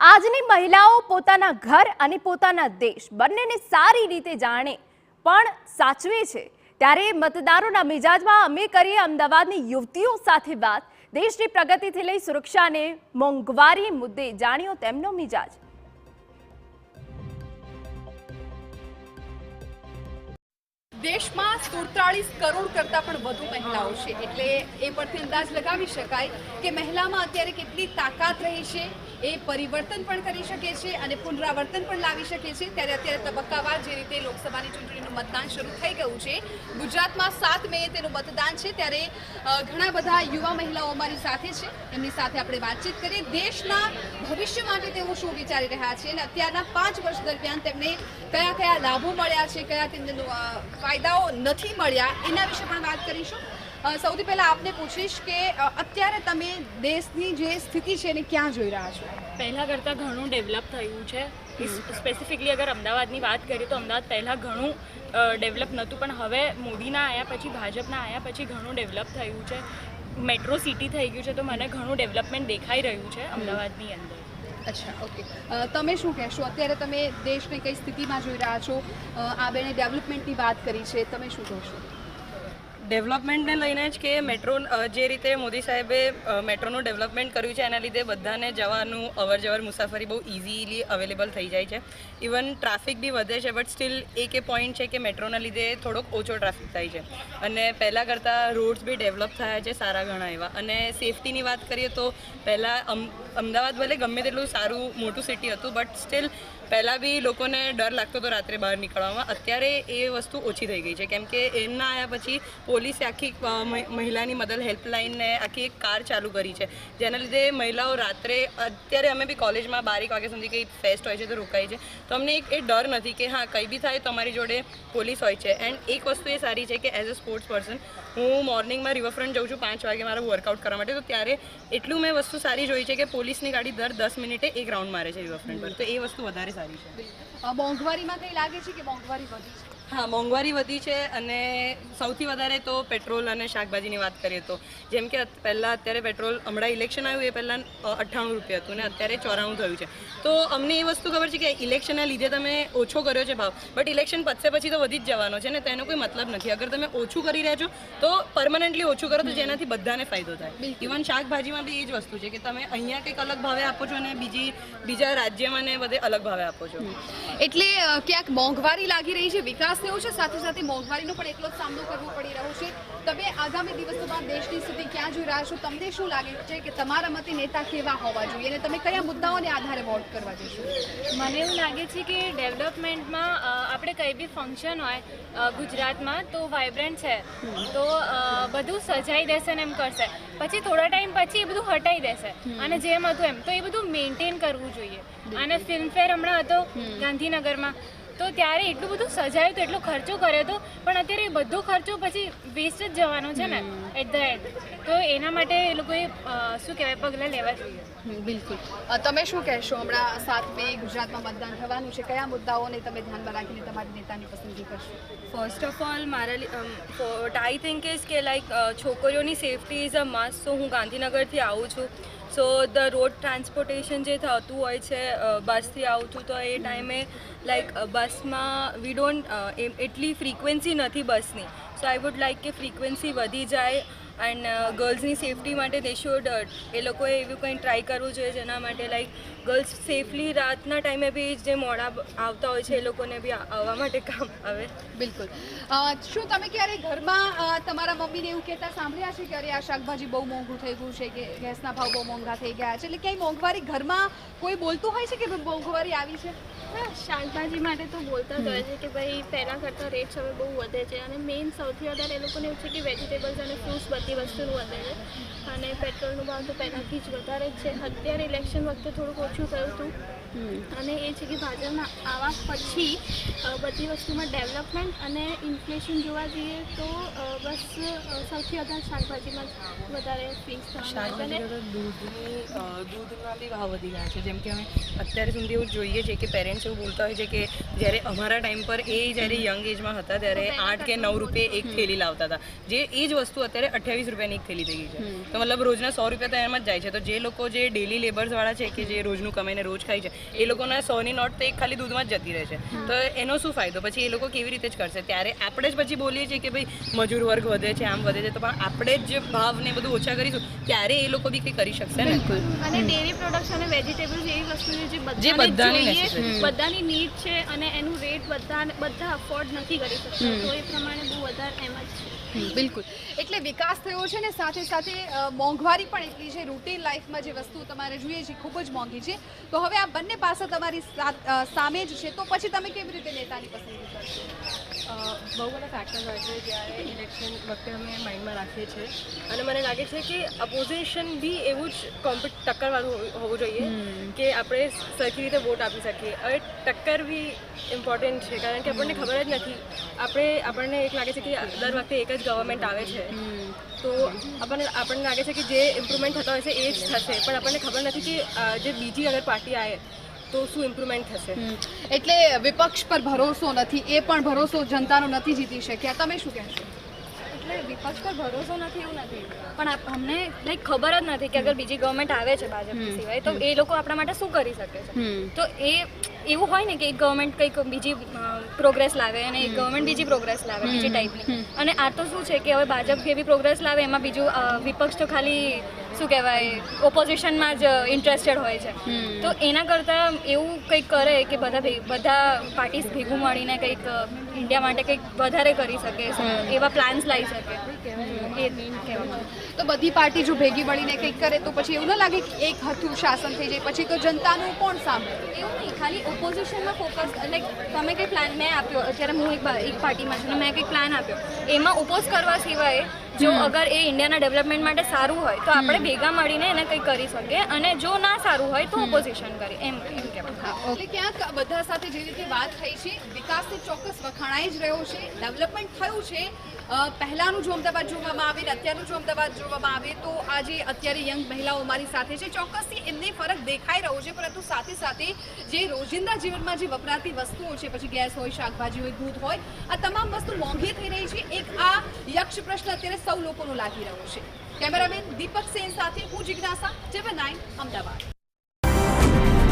આજની મહિલાઓ પોતાના ઘર અને પોતાના દેશ બંનેને સારી રીતે જાણે પણ સાચવે છે ત્યારે મતદારોના મિજાજમાં અમે કરીએ અમદાવાદની યુવતીઓ સાથે વાત। દેશની પ્રગતિથી લઈ સુરક્ષાને મોંઘવારી મુદ્દે જાણ્યો તેમનો મિજાજ। દેશમાં 47 કરોડ કરતાં પણ વધુ મહિલાઓ છે એટલે એ પરથી અંદાજ લગાવી શકાય કે મહિલામાં અત્યારે કેટલી તાકાત રહી છે, એ પરિવર્તન પણ કરી શકે છે અને પુનરાવર્તન પણ લાવી શકે છે। ત્યારે અત્યારે તબક્કાવાર જે રીતે લોકસભાની ચૂંટણીનું મતદાન શરૂ થઈ ગયું છે, ગુજરાતમાં 7 મે તેનું મતદાન છે, ત્યારે ઘણા બધા યુવા મહિલાઓ અમારી સાથે છે, એમની સાથે આપણે વાતચીત કરીએ। દેશના ભવિષ્ય માટે તેઓ શું વિચારી રહ્યા છે અને અત્યારના 5 વર્ષ દરમિયાન તેમને કયા કયા લાભો મળ્યા છે, કયા તેમને ફાયદાઓ નથી મળ્યા, એના વિશે પણ વાત કરીશું। સૌથી પહેલા આપને પૂછીશ કે અત્યારે તમે દેશની જે સ્થિતિ છે એને ક્યાં જોઈ રહ્યા છો? પહેલાં કરતાં ઘણું ડેવલપ થયું છે। સ્પેસિફિકલી અગર અમદાવાદની વાત કરીએ તો અમદાવાદ પહેલાં ઘણું ડેવલપ નહોતું, પણ હવે મોદીના આવ્યા પછી, ભાજપના આવ્યા પછી ઘણું ડેવલપ થયું છે। મેટ્રો સિટી થઈ ગયું છે, તો મને ઘણું ડેવલપમેન્ટ દેખાઈ રહ્યું છે અમદાવાદની અંદર। અચ્છા, ઓકે, તમે શું કહેશો? અત્યારે તમે દેશને કઈ સ્થિતિમાં જોઈ રહ્યા છો? આ બેને ડેવલપમેન્ટની વાત કરી છે, તમે શું કહેશો? ડેવલપમેન્ટને લઈને જ કે મેટ્રો જે રીતે મોદી સાહેબે મેટ્રોનું ડેવલપમેન્ટ કર્યું છે, એના લીધે બધાને જવાનું અવરજવર મુસાફરી બહુ ઇઝીલી અવેલેબલ થઈ જાય છે। ઇવન ટ્રાફિક બી વધે છે, બટ સ્ટીલ એક એ પોઈન્ટ છે કે મેટ્રોના લીધે થોડોક ઓછો ટ્રાફિક થાય છે અને પહેલાં કરતાં રોડ્સ બી ડેવલપ થયા છે સારા ઘણા એવા। અને સેફટીની વાત કરીએ તો પહેલાં અમદાવાદ ભલે ગમે તેટલું સારું મોટું સિટી હતું, બટ સ્ટીલ પહેલાં બી લોકોને ડર લાગતો હતો રાત્રે બહાર નીકળવામાં। અત્યારે એ વસ્તુ ઓછી થઈ ગઈ છે, કેમ કે એમના આવ્યા પછી પોલીસે આખી મહિલાની મદદ હેલ્પલાઇનને આખી એક કાર ચાલુ કરી છે, જેના લીધે મહિલાઓ રાત્રે, અત્યારે અમે બી કોલેજમાં 12 વાગ્યા સુધી કંઈ ફેસ્ટ હોય છે તો રોકાય છે, તો અમને એક એ ડર નથી કે હા કંઈ બી થાય તો અમારી જોડે પોલીસ હોય છે। એન્ડ એક વસ્તુ એ સારી છે કે એઝ અ સ્પોર્ટ્સ પર્સન હું મોર્નિંગમાં રિવરફ્રન્ટ જાઉં છું 5 વાગે મારું વર્કઆઉટ કરવા માટે, તો ત્યારે એટલું મેં વસ્તુ સારી જોઈ છે કે પોલીસની ગાડી દર 10 મિનિટે એક રાઉન્ડ મારે છે રિવરફ્રન્ટ પર, તો એ વસ્તુ વધારે સારી છે। મોંઘવારીમાં કંઈ લાગે છે કે મોંઘવારી વધી છે? હા, મોંઘવારી વધી છે અને સૌથી વધારે તો પેટ્રોલ અને શાકભાજીની વાત કરીએ તો જેમ કે પહેલાં અત્યારે પેટ્રોલ હમણાં ઇલેક્શન આવ્યું એ પહેલાં 98 રૂપિયા હતું ને અત્યારે 94 થયું છે, તો અમને એ વસ્તુ ખબર છે કે ઇલેક્શનના લીધે તમે ઓછો કર્યો છે ભાવ, બટ ઇલેક્શન પતશે પછી તો વધી જ જવાનો છે ને, તો એનો કોઈ મતલબ નથી। અગર તમે ઓછું કરી રહ્યા છો તો પરમનન્ટલી ઓછું કરો તો જેનાથી બધાને ફાયદો થાય। ઇવન શાકભાજીમાં બી એ જ વસ્તુ છે કે તમે અહીંયા કંઈક અલગ ભાવે આપો છો અને બીજા રાજ્યમાં ને બધે અલગ ભાવે આપો છો, એટલે ક્યાંક મોંઘવારી લાગી રહી છે, વિકાસ થયો છે, સાથે સાથે મોંઘવારીનો પણ એટલો જ સામનો કરવો પડી રહ્યો છે। તમે આગામી દિવસોમાં દેશની સ્થિતિ ક્યાં જોઈ રહ્યા છો? તમને શું લાગે છે કે તમારા મતે નેતા કેવા હોવા જોઈએ અને તમે કયા મુદ્દાઓને આધારે વોટ કરવા જશો? મને એવું લાગે છે કે ડેવલપમેન્ટમાં આપણે કંઈ બી ફંક્શન હોય ગુજરાતમાં તો વાઇબ્રન્ટ છે તો બધું સજાઈ દેશે ને એમ કરશે, પછી થોડા ટાઈમ પછી એ બધું હટાઈ દેશે અને જેમ હતું એમ, તો એ બધું મેન્ટેન કરવું જોઈએ। અને ફિલ્મફેર હમણાં હતો ગાંધીનગરમાં, તો ત્યારે એટલું બધું સજાયું તો એટલો ખર્ચો કર્યો હતો, પણ અત્યારે એ બધો ખર્ચો પછી વેસ્ટ જ જવાનો છે ને એટ ધ એન્ડ, તો એના માટે એ લોકોએ શું કહેવાય પગલાં લેવા જોઈએ। બિલકુલ, તમે શું કહેશો? હમણાં 7 મે ગુજરાતમાં મતદાન થવાનું છે, કયા મુદ્દાઓને તમે ધ્યાનમાં રાખીને તમારી નેતાની પસંદગી કરશો? ફર્સ્ટ ઓફ ઓલ મારા આઈ થિંક ઇઝ કે લાઈક છોકરીઓની safety is a must. So હું ગાંધીનગરથી આવું છું, સો ધ રોડ ટ્રાન્સપોર્ટેશન જે થતું હોય છે, બસથી આવું છું તો એ ટાઈમે લાઈક બસમાં વી ડોન્ટ એટલી ફ્રીક્વન્સી નથી બસની, સો આઈ વુડ લાઈક કે ફ્રીક્વન્સી વધી જાય એન્ડ ગર્લ્સની સેફટી માટે દે શુડ એ લોકોએ એવું કંઈ ટ્રાય કરવું જોઈએ જેના માટે લાઈક ગર્લ્સ સેફલી રાતના ટાઈમે બી જે મોડા આવતા હોય છે એ લોકોને બી આવવા માટે કામ આવે। બિલકુલ, શું તમે ક્યારે ઘરમાં તમારા મમ્મીને એવું કહેતા સાંભળ્યા છે કે અરે આ શાકભાજી બહુ મોંઘું થઈ ગયું છે કે ગેસના ભાવ બહુ મોંઘા થઈ ગયા છે, એટલે ક્યાંય મોંઘવારી ઘરમાં કોઈ બોલતું હોય છે કે મોંઘવારી આવી છે? હા, શાકભાજી માટે તો બોલતા જ હોય છે કે ભાઈ પહેલાં કરતાં રેટ્સ હવે બહુ વધે છે અને મેઇન સૌથી વધારે એ લોકોને એવું છે કે વેજીટેબલ્સ અને ફ્રૂટ્સ બધી વસ્તુનું વધે છે અને પેટ્રોલનું ભાવ તો પહેલાંથી જ વધારે જ છે। અત્યારે ઇલેક્શન વખતે થોડુંક ઓછું થયું હતું અને એ છે કે ભાજપના આવા પછી બધી વસ્તુમાં ડેવલપમેન્ટ અને ઇન્ફ્લેશન જોવા જઈએ તો બસ સૌથી વધારે શાકભાજીમાં જ વધારે ફિક્સ થવાનું છે। દૂધના બી ભાવ વધી ગયા છે, જેમ કે અમે અત્યારે સુધી એવું જોઈએ છે કે પેરેન્ટ્સ એવું બોલતા હોય છે કે જ્યારે અમારા ટાઈમ પર એ જ્યારે યંગ એજમાં હતા ત્યારે 8 કે 9 રૂપિયે એક થેલી લાવતા હતા, જે એ જ વસ્તુ અત્યારે 28 રૂપિયાની એક થેલી થઈ ગઈ છે. તો મતલબ રોજના 100 રૂપિયા તો એમાં જ જાય છે. તો જે લોકો જે ડેલી લેબર્સવાળા છે કે જે રોજનું કમાઈને રોજ ખાય છે એ લોકોના 100ની નોટ તો એક ખાલી દૂધમાં જ જતી રહે છે. તો એનો શું ફાયદો? પછી એ લોકો કેવી રીતે જ કરશે? ત્યારે આપણે જ પછી બોલીએ છીએ કે ભાઈ મજૂર વર્ગ વધે છે, આમ વધે છે, તો પણ આપણે જ ભાવને બધું ઓછા કરીશું ત્યારે એ લોકો બી કંઈ કરી શકશે ને. અને ડેરી પ્રોડક્ટ્સ અને વેજીટેબલ્સ એવી વસ્તુ છે જે બધાની બધાને necessary જોઈએ, બધાની નીડ છે અને એનું રેટ બધા અફોર્ડ નથી કરી શકતા. તો એ પ્રમાણે બહુ વધારે એમ જ છે. બિલકુલ. એટલે વિકાસ થયો છે ને સાથે સાથે મોંઘવારી પણ એટલી છે. રૂટીન લાઈફમાં જે વસ્તુ તમારે જોઈએ છે ખૂબ જ મોંઘી છે. તો હવે આ બંને પાસા તમારી સામે જ છે, તો પછી તમે કેવી રીતે નેતાની પસંદગી કરશો? બહુ બધા ફેક્ટર્સ હોય છે જ્યારે ઇલેક્શન વખતે અમે માઇન્ડમાં રાખીએ છીએ અને મને લાગે છે કે અપોઝિશન બી એવું જ ટક્કરવાળું હોવું જોઈએ કે આપણે સરખી રીતે વોટ આપી શકીએ. હવે ટક્કર બી ઇમ્પોર્ટન્ટ છે કારણ કે આપણને ખબર જ નથી. આપણને એક લાગે છે કે દર વખતે એક જ ગવર્મેન્ટ આવે છે તો આપણને લાગે છે કે જે ઇમ્પ્રુવમેન્ટ થતા હોય છે એ જ થશે, પણ આપણને ખબર નથી કે જે બીજી અગર પાર્ટી આવે તો શું ઇમ્પ્રુવમેન્ટ થશે. એટલે વિપક્ષ પર ભરોસો નથી, એ પણ ભરોસો જનતાનો નથી જીતી શક્યા. તમે શું કહેશો? એટલે વિપક્ષ પર ભરોસો નથી એવું નથી, પણ અમને લાઈક ખબર જ નથી કે અગર બીજી ગવર્મેન્ટ આવે છે ભાજપની સિવાય તો એ લોકો આપણા માટે શું કરી શકે છે. તો એવું હોય ને કે એક ગવર્મેન્ટ કંઈક બીજી પ્રોગ્રેસ લાવે અને એક ગવર્મેન્ટ બીજી પ્રોગ્રેસ લાવે બીજી ટાઈપની, અને આ તો શું છે કે હવે ભાજપ કેવી પ્રોગ્રેસ લાવે એમાં બીજું વિપક્ષ તો ખાલી શું કહેવાય ઓપોઝિશનમાં જ ઇન્ટરેસ્ટેડ હોય છે. તો એના કરતાં એવું કંઈક કરે કે બધા પાર્ટીઝ ભેગું મળીને કંઈક ઇન્ડિયા માટે કંઈક વધારે કરી શકે, એવા પ્લાન્સ લાવી શકે. એ કહેવામાં તો બધી પાર્ટી જો ભેગી મળીને કંઈક કરે તો પછી એવું ન લાગે કે એક હતું શાસન થઈ જાય પછી તો જનતાનું કોણ સાંભળે? એવું નહીં, ખાલી ઓપોઝિશનમાં ફોકસ લાઈક તમે કંઈ પ્લાન મેં આપ્યો, અત્યારે હું એક પાર્ટીમાં છું ને મેં કંઈક પ્લાન આપ્યો, એમાં ઓપોઝ કરવા સિવાય જો અગર એ ઇન્ડિયાના ડેવલપમેન્ટ માટે સારું હોય તો આપણે ભેગા મળીને એને કંઈક કરી શકીએ, અને જો ના સારું હોય તો ઓપોઝિશન કરી એમ કહેવાય. એટલે ક્યાંક બધા સાથે જે રીતે વાત થઈ છે વિકાસથી ચોક્કસ વખાણાઈ જ રહ્યો છે, ડેવલપમેન્ટ થયું છે. પહેલાંનું જો અમદાવાદ જોવામાં આવે ને અત્યારનું જો અમદાવાદ જોવામાં આવે તો આજે અત્યારે યંગ મહિલાઓ અમારી સાથે છે, ચોક્કસથી એમને ફરક દેખાઈ રહ્યો છે. પરંતુ સાથે સાથે જે રોજિંદા જીવનમાં જે વપરાતી વસ્તુઓ છે, પછી ગેસ હોય, શાકભાજી હોય, દૂધ હોય, આ તમામ વસ્તુ મોંઘી થઈ રહી છે. એક આ યક્ષ પ્રશ્ન અત્યારે સૌ લોકોનો લાગી રહ્યો છે. કેમેરામેન દીપક સેન સાથે હું જિજ્ઞાસા, TV9 અમદાવાદ.